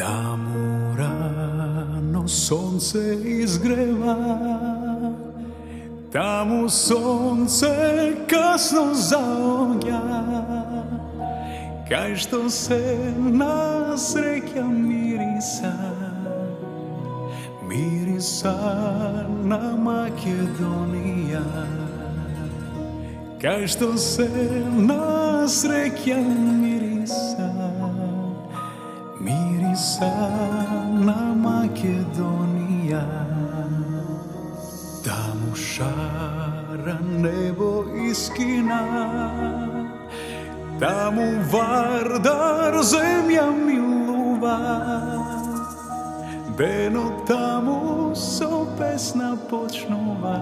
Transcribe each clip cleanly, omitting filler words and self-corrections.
Таму рано сонце изгрева, таму сонце касно заоѓа, кај што се насреќа мириса, мириса на Македонија, кај што се насреќа мириса, мириса на Македонија. Таму шара небо искина, таму Вардар земја милува, денот таму со песна почнува,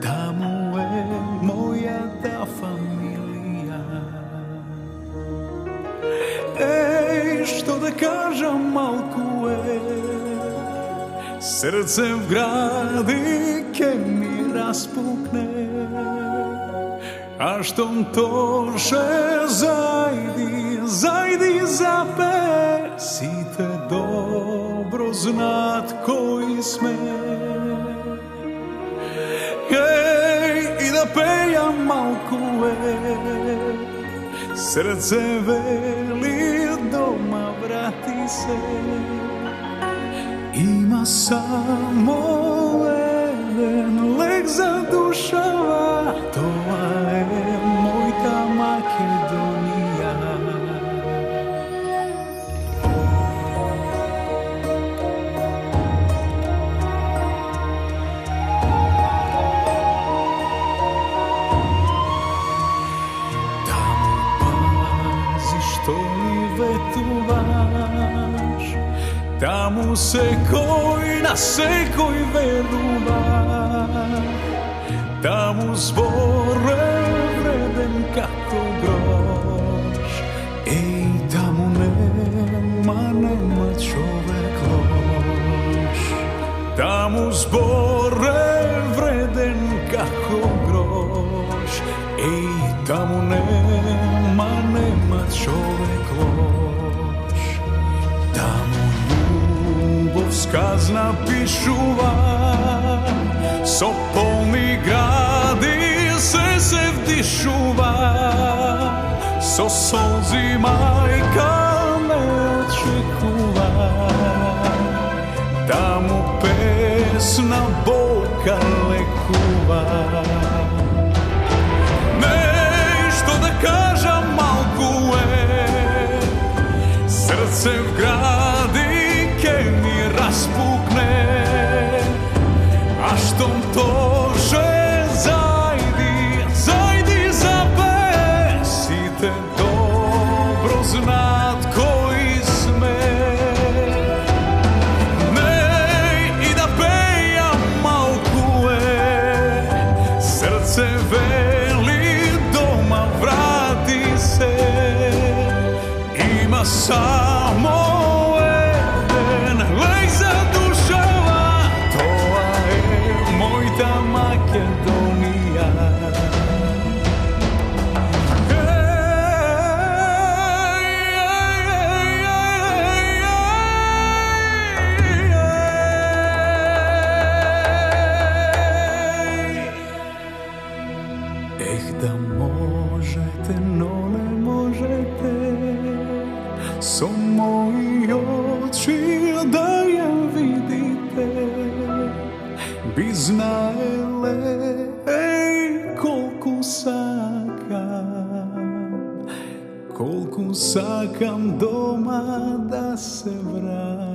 таму е мојата фамилија. Еј, што да кажам, малку е, срце в гради ке ми распукне, а штом тоше зајди, зајди запе, сите добро знаат кои сме. Еј, и да пејам малку е, срце вели дома врати се, има само еден лек за душава, тоа е мојта Македонија. Што ми ветуваш, таму секој на секој верува, таму збор е вреден како грош, еј, таму нема човек лош, таму збор е вреден како грош, еј, таму нема човек лош, таму љубов сказна пишува, со полни гради се вдишува, со солзи мајка ме очекува, таму песна болка лекува. Срце в гради ке ми распукне, а штом тоше зајди, зајди запе, сите добро знаат кои сме. Не, и да пејам малку е, срце вели дома врати се, има само еден лек за душава, тоа е мојта Македонија. Ех, да можете, но не можете, со мои очи да ја видите, би знаеле, еј, колку сакам дома да се вратам.